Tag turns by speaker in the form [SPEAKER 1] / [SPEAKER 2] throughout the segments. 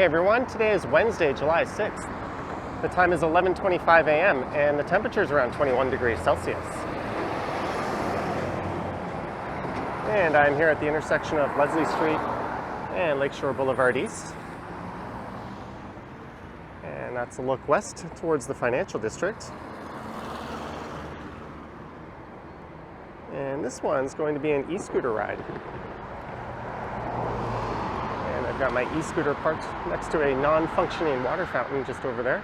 [SPEAKER 1] Hey everyone, today is Wednesday, July 6th. The time is 11:25 a.m. and the temperature is around 21 degrees Celsius. And I'm here at the intersection of Leslie Street and Lakeshore Boulevard East. And that's a look west towards the financial district. And this one's going to be an e-scooter ride. I've got my e-scooter parked next to a non-functioning water fountain just over there.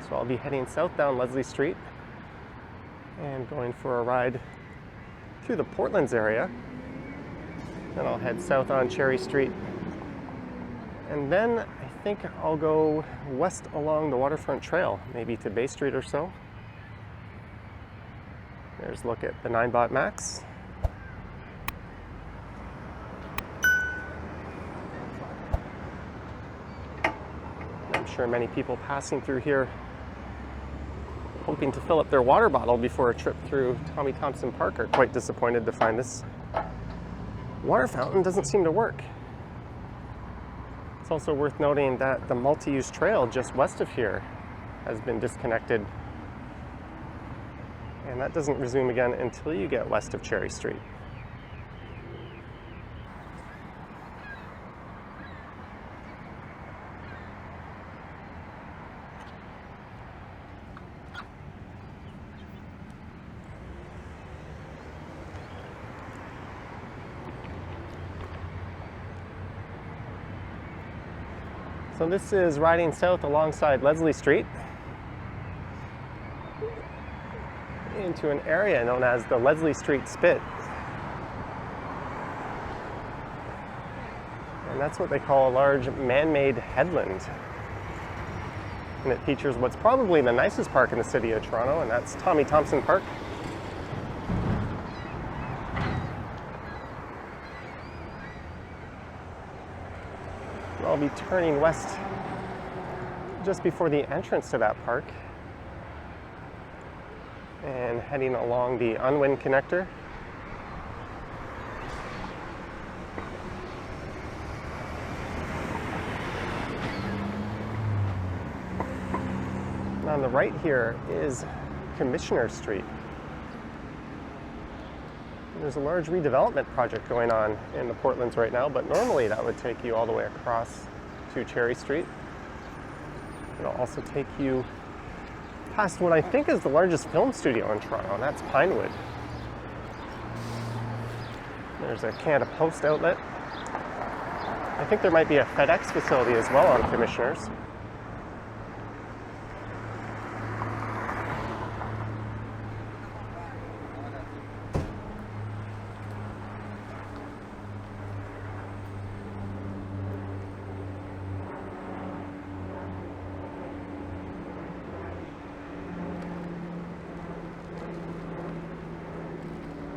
[SPEAKER 1] So I'll be heading south down Leslie Street and going for a ride through the Portlands area. Then I'll head south on Cherry Street. And then I think I'll go west along the Waterfront Trail, maybe to Bay Street or so. There's a look at the 9-bot Max. I'm sure many people passing through here hoping to fill up their water bottle before a trip through Tommy Thompson Park are quite disappointed to find this water fountain doesn't seem to work. It's also worth noting that the multi-use trail just west of here has been disconnected, and that doesn't resume again until you get west of Cherry Street. So this is riding south alongside Leslie Street into an area known as the Leslie Street Spit. And that's what they call a large man-made headland. And it features what's probably the nicest park in the city of Toronto, and that's Tommy Thompson Park. I'll be turning west just before the entrance to that park and heading along the Unwind connector. And on the right here is Commissioner Street. There's a large redevelopment project going on in the Portlands right now, but normally that would take you all the way across to Cherry Street. It'll also take you past what I think is the largest film studio in Toronto, and that's Pinewood. There's a Canada Post outlet. I think there might be a FedEx facility as well on Commissioners.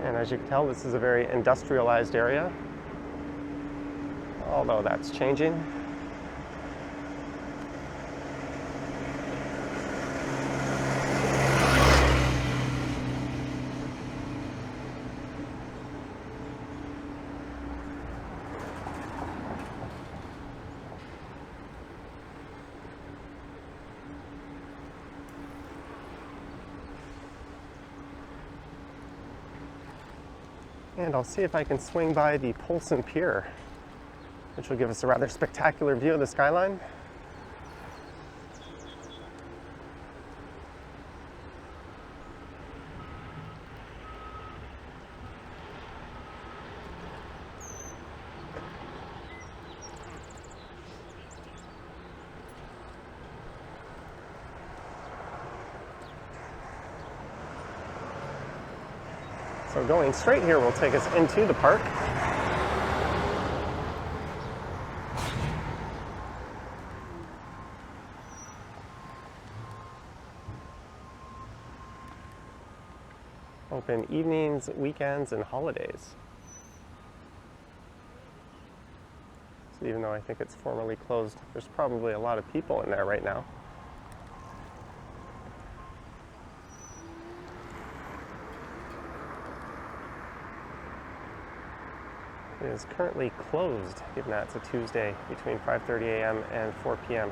[SPEAKER 1] And as you can tell, this is a very industrialized area, although that's changing. And I'll see if I can swing by the Polson Pier, which will give us a rather spectacular view of the skyline. So going straight here will take us into the park. Open evenings, weekends, and holidays. So even though I think it's formally closed, there's probably a lot of people in there right now. is currently closed, given that it's a Tuesday between 5:30 a.m. and 4 p.m.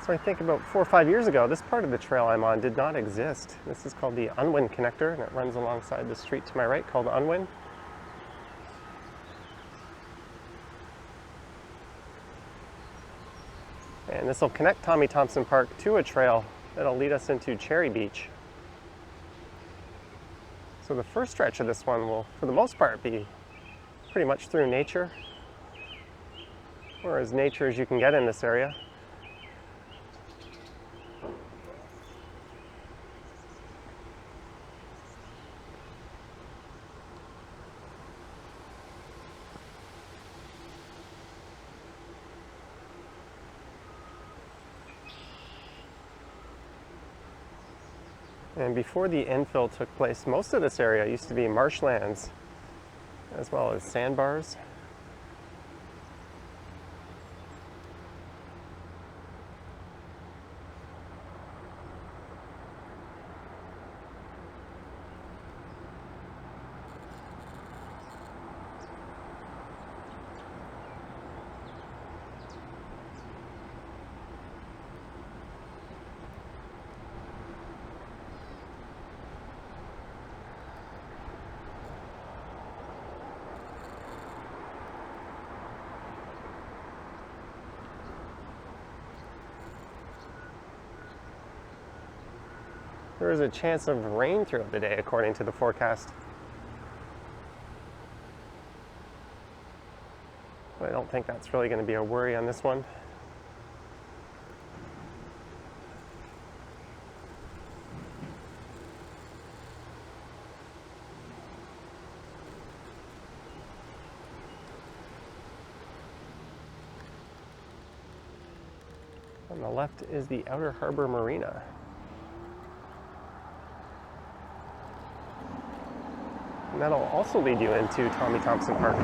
[SPEAKER 1] So I think about 4 or 5 years ago, this part of the trail I'm on did not exist. This is called the Unwin Connector, and it runs alongside the street to my right called Unwin. And this will connect Tommy Thompson Park to a trail that'll lead us into Cherry Beach. So the first stretch of this one will, for the most part, be pretty much through nature, or as nature as you can get in this area. And before the infill took place, most of this area used to be marshlands, as well as sandbars. There is a chance of rain throughout the day, according to the forecast. But I don't think that's really going to be a worry on this one. On the left is the Outer Harbour Marina. And that'll also lead you into Tommy Thompson Park.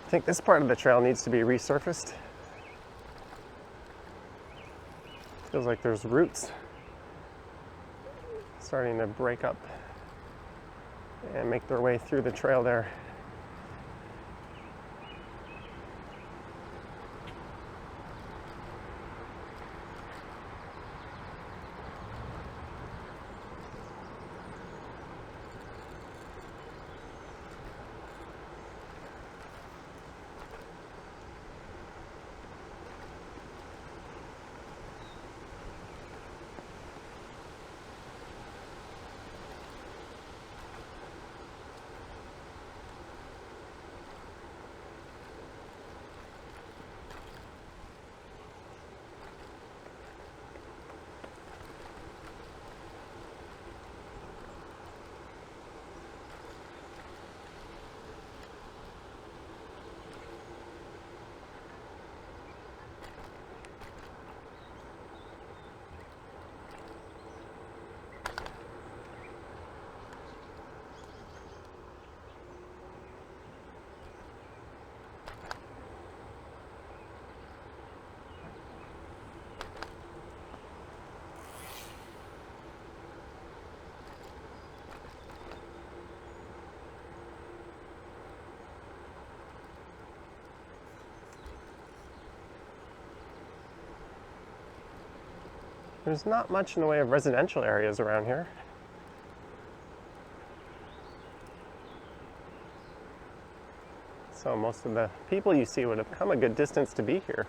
[SPEAKER 1] I think this part of the trail needs to be resurfaced. Feels like there's roots starting to break up and make their way through the trail there. There's not much in the way of residential areas around here. So most of the people you see would have come a good distance to be here.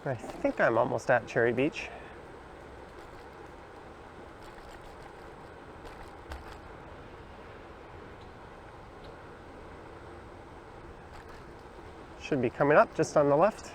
[SPEAKER 1] I think I'm almost at Cherry Beach. Should be coming up just on the left.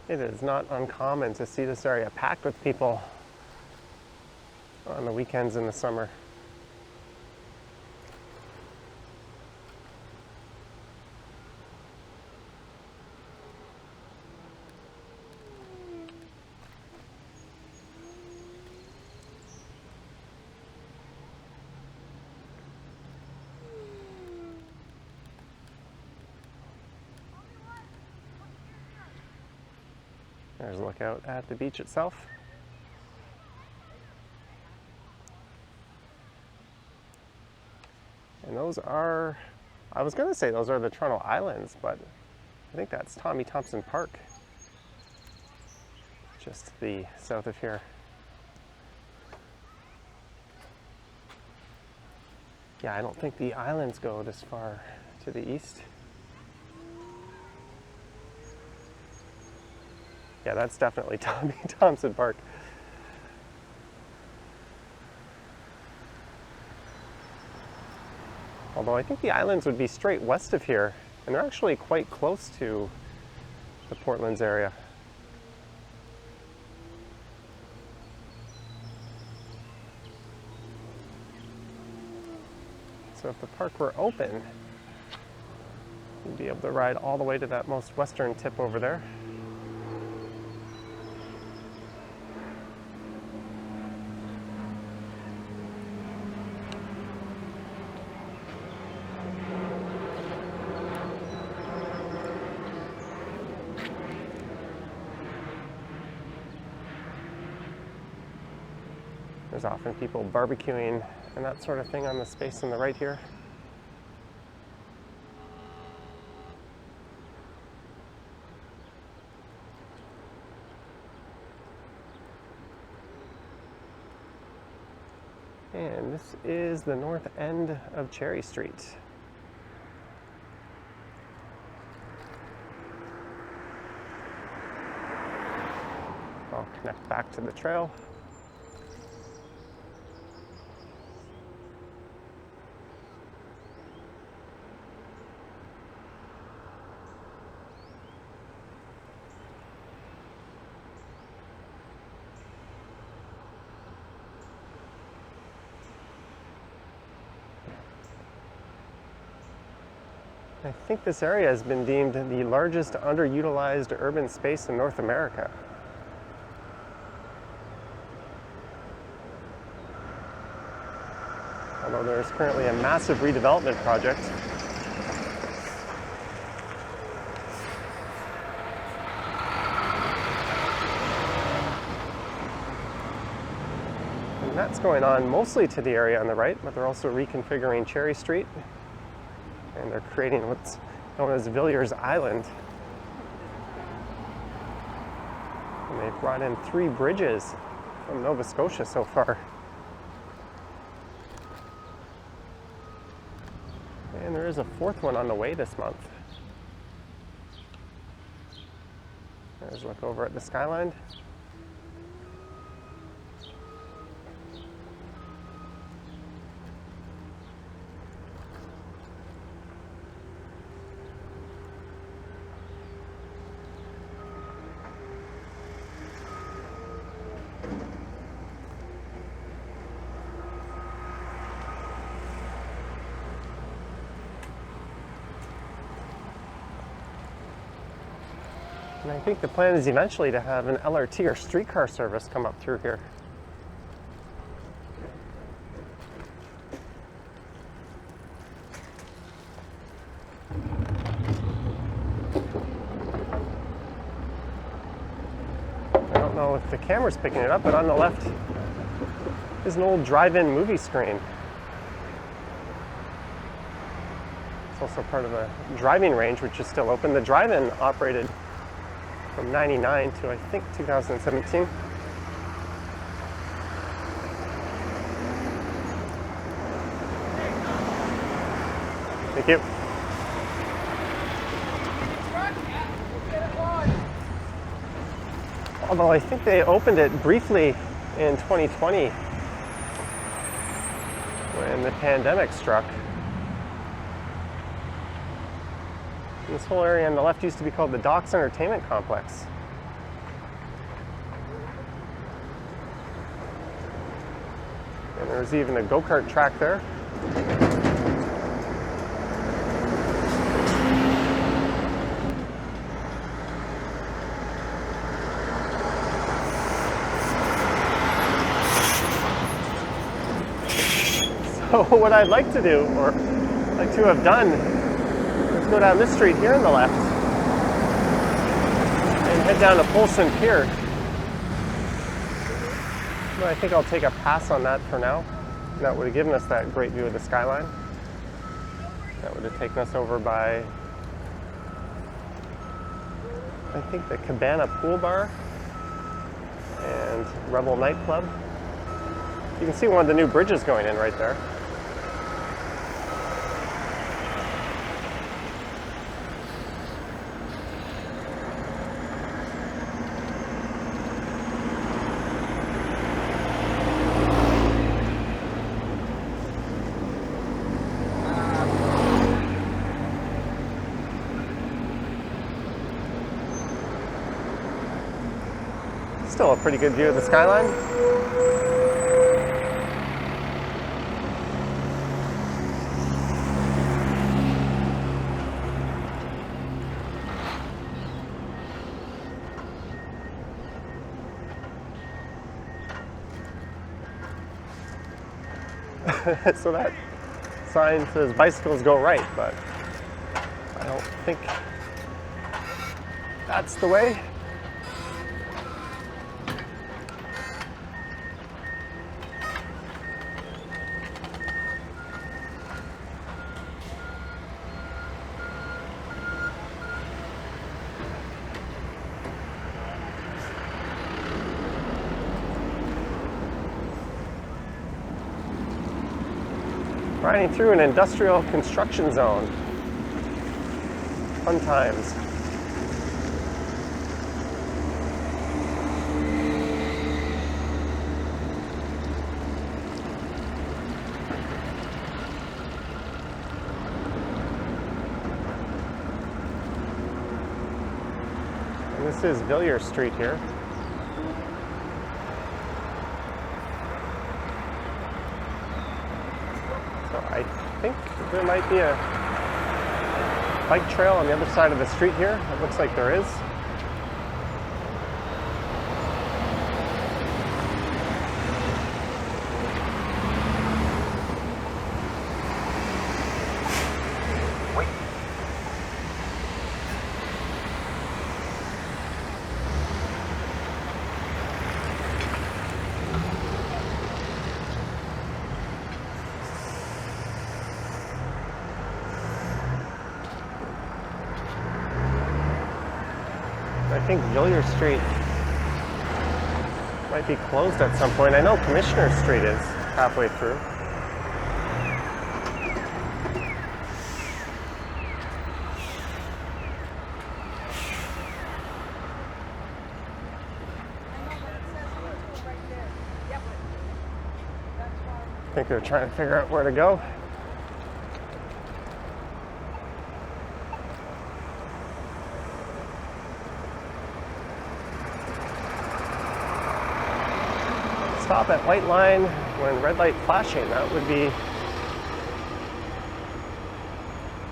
[SPEAKER 1] It is not uncommon to see this area packed with people on the weekends in the summer. There's a look out at the beach itself. And those are, I was gonna say those are the Toronto Islands, but I think that's Tommy Thompson Park, just to the south of here. Yeah, I don't think the islands go this far to the east. Yeah, that's definitely Tommy Thompson Park. Although I think the islands would be straight west of here, and they're actually quite close to the Portlands area. So if the park were open, you'd be able to ride all the way to that most western tip over there. There's often people barbecuing and that sort of thing on the space on the right here. And this is the north end of Cherry Street. I'll connect back to the trail. I think this area has been deemed the largest underutilized urban space in North America. Although there's currently a massive redevelopment project. That's going on mostly to the area on the right, but they're also reconfiguring Cherry Street, and they're creating what's known as Villiers Island. And they've brought in 3 bridges from Nova Scotia so far. And there is a 4th one on the way this month. There's a look over at the skyline. And I think the plan is eventually to have an LRT or streetcar service come up through here. I don't know if the camera's picking it up, but on the left is an old drive-in movie screen. It's also part of a driving range, which is still open. The drive-in operated from 99 to I think 2017. Thank you. Although I think they opened it briefly in 2020 when the pandemic struck. This whole area on the left used to be called the Docks Entertainment Complex. And there's even a go-kart track there. So what I'd like to do, or like to have done, go down this street here on the left and head down to Polson Pier. But I think I'll take a pass on that for now. That would have given us that great view of the skyline. That would have taken us over by, I think, the Cabana Pool Bar and Rebel Nightclub. You can see one of the new bridges going in right there. Still a pretty good view of the skyline. So that sign says bicycles go right, but I don't think that's the way. Riding through an industrial construction zone. Fun times. And this is Villiers Street here. I think there might be a bike trail on the other side of the street here. It looks like there is. I think Villiers Street might be closed at some point. I know Commissioner Street is halfway through. I think they're trying to figure out where to go. Stop at white line when red light flashing. That would be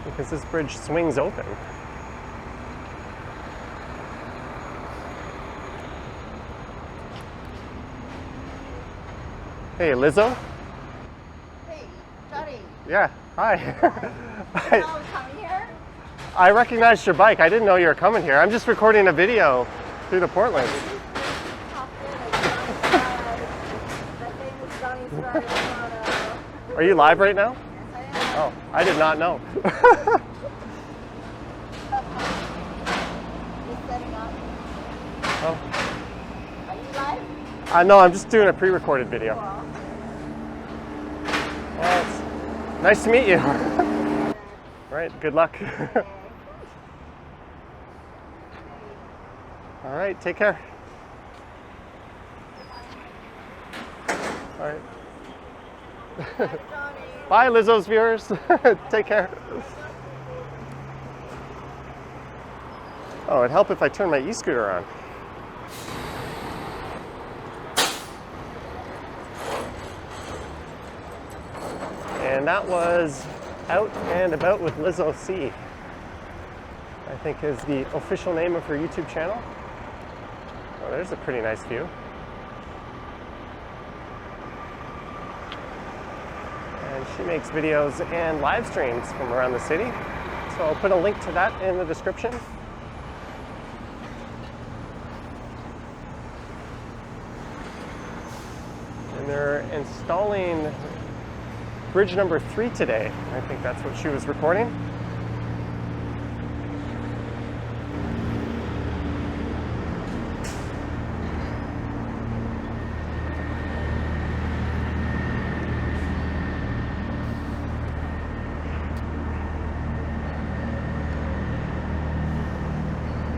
[SPEAKER 1] because this bridge swings open. Hey, Lizzo?
[SPEAKER 2] Hey, Johnny.
[SPEAKER 1] Yeah, hi.
[SPEAKER 2] Oh, coming here?
[SPEAKER 1] I recognized your bike. I didn't know you were coming here. I'm just recording a video through the Portland. Are you live right now?
[SPEAKER 2] Yes, I am.
[SPEAKER 1] Oh, I did not know.
[SPEAKER 2] Just setting up.
[SPEAKER 1] Oh.
[SPEAKER 2] Are you live?
[SPEAKER 1] No, I'm just doing a pre-recorded video.
[SPEAKER 2] Well,
[SPEAKER 1] Well, it's nice to meet you. All right, good luck. All right, take care. All right.
[SPEAKER 2] Johnny.
[SPEAKER 1] Bye, Lizzo's viewers. Take care. Oh, it'd help if I turned my e-scooter on. And that was Out and About with Lizzo C, I think is the official name of her YouTube channel. Oh, there's a pretty nice view. And she makes videos and live streams from around the city. So I'll put a link to that in the description. And they're installing bridge number 3 today. I think that's what she was recording.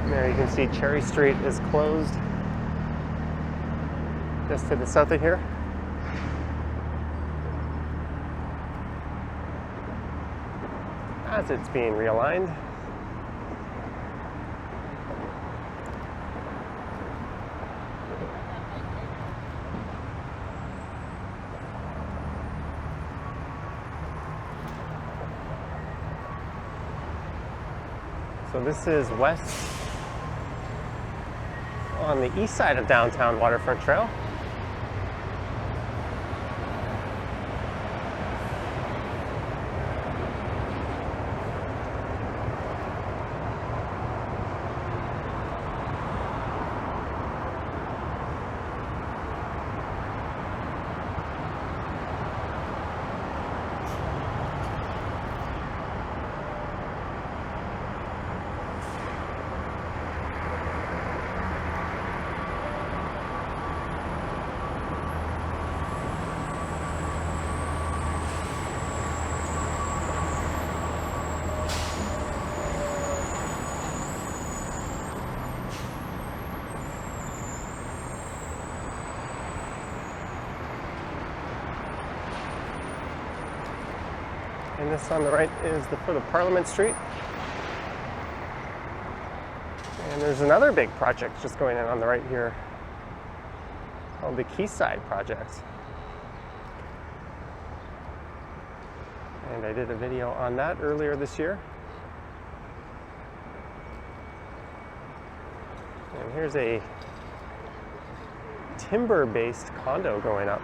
[SPEAKER 1] There you can see Cherry Street is closed just to the south of here. As it's being realigned. So this is west on the east side of downtown Waterfront Trail. And this on the right is the foot of Parliament Street. And there's another big project just going in on the right here called the Quayside Project. And I did a video on that earlier this year. And here's a timber-based condo going up.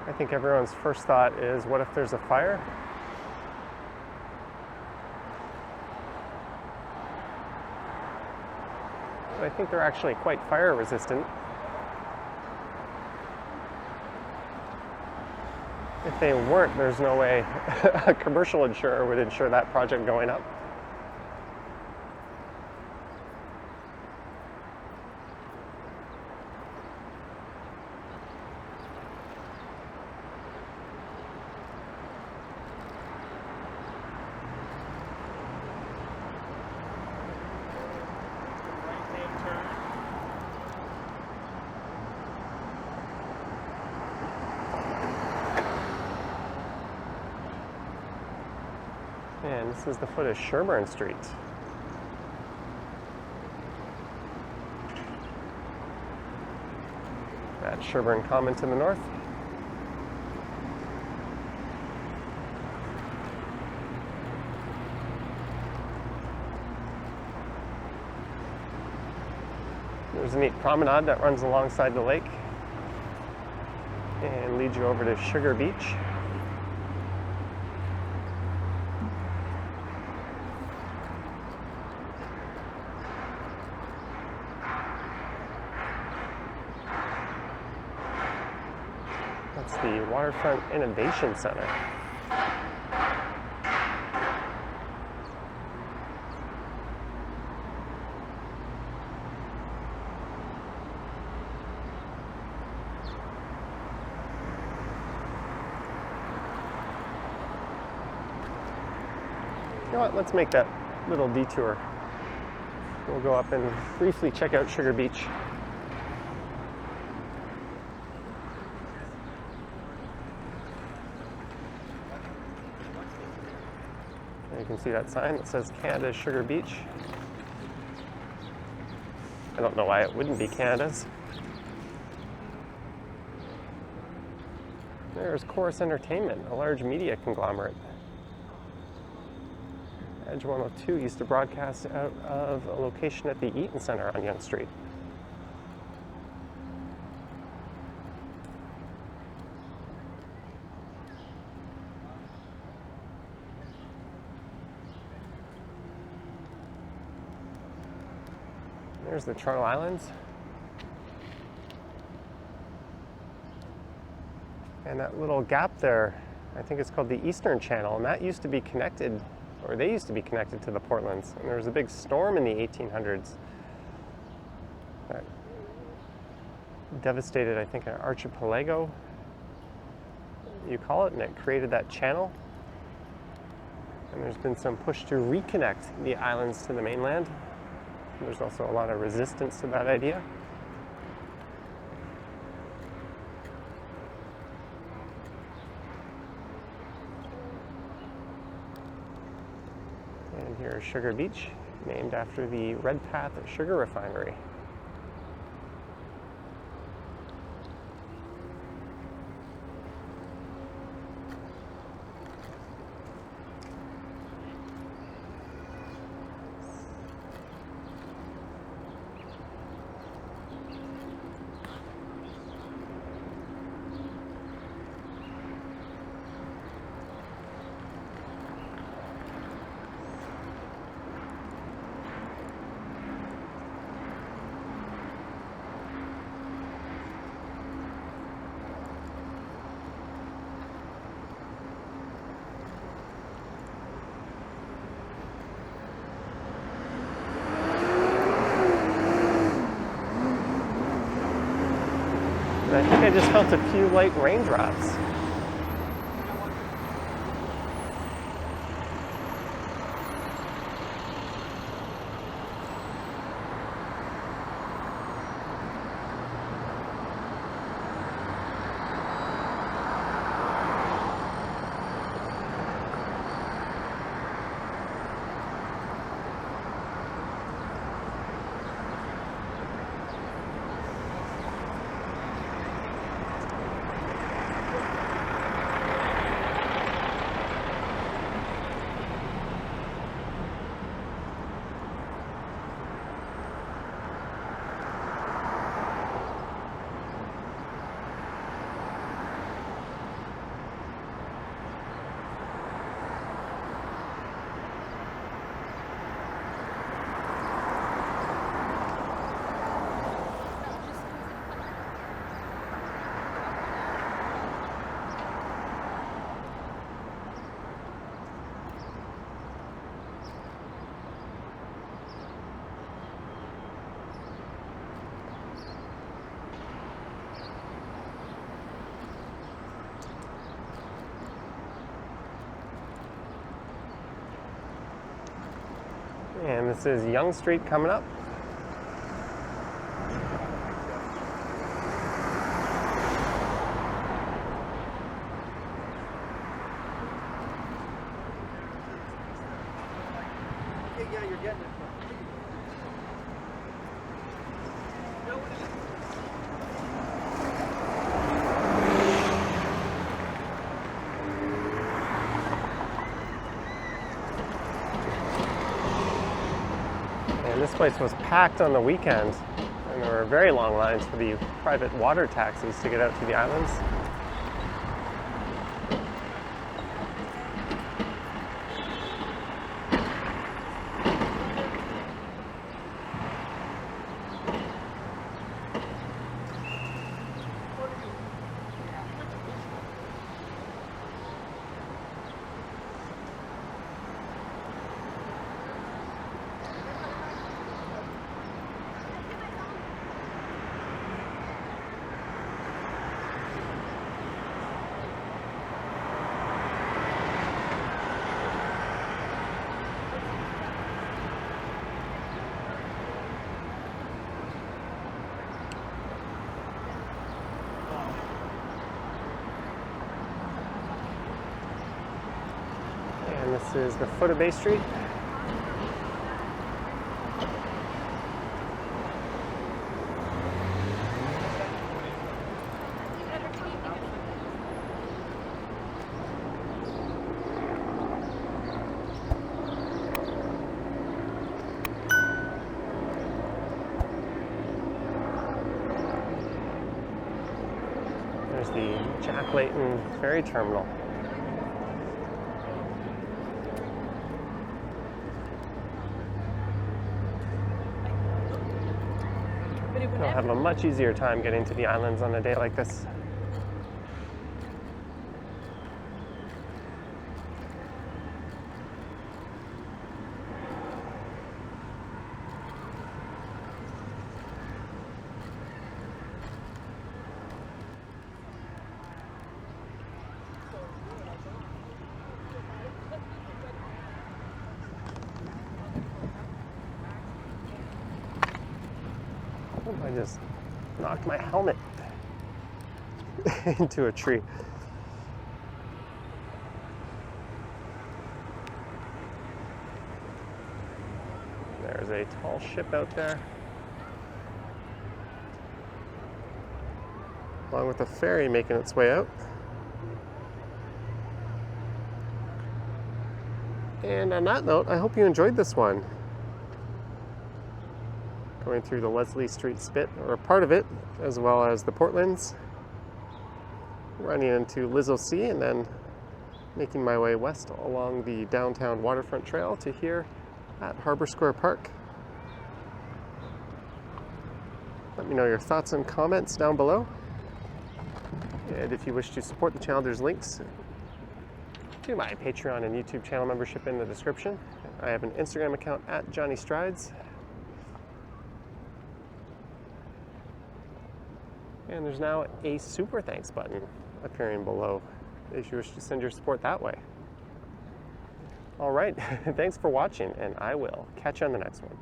[SPEAKER 1] I think everyone's first thought is, what if there's a fire? but I think they're actually quite fire resistant. If they weren't, there's no way a commercial insurer would insure that project going up. And this is the foot of Sherburne Street. That's Sherburne Common to the north. There's a neat promenade that runs alongside the lake and leads you over to Sugar Beach. That's the Waterfront Innovation Center. You know what, let's make that little detour. We'll go up and briefly check out Sugar Beach. You can see that sign that says Canada's Sugar Beach. I don't know why it wouldn't be Canada's. There's Chorus Entertainment, a large media conglomerate. Edge 102 used to broadcast out of a location at the Eaton Center on Yonge Street. There's the Channel Islands. And that little gap there, I think it's called the Eastern Channel, and that used to be connected, or they used to be connected to the Portlands. And there was a big storm in the 1800s that devastated, I think, an archipelago, you call it, and it created that channel. And there's been some push to reconnect the islands to the mainland. There's also a lot of resistance to that idea. And here is Sugar Beach, named after the Redpath Sugar Refinery. I think I just felt a few light raindrops. And this is Young Street coming up.
[SPEAKER 3] Yeah, you're getting it.
[SPEAKER 1] And this place was packed on the weekend, and there were very long lines for the private water taxis to get out to the islands. And this is the foot of Bay Street. There's the Jack Layton ferry terminal. You'll have a much easier time getting to the islands on a day like this. I just knocked my helmet into a tree. There's a tall ship out there, along with a ferry making its way out. And on that note, I hope you enjoyed this one. Going through the Leslie Street Spit, or a part of it, as well as the Portlands, running into Lizzo C, and then making my way west along the downtown Waterfront Trail to here at Harbour Square Park. Let me know your thoughts and comments down below. And if you wish to support the channel, there's links to my Patreon and YouTube channel membership in the description. I have an Instagram account at Johnny Strides. And there's now a super thanks button appearing below if you wish to send your support that way. All right, thanks for watching, and I will catch you on the next one.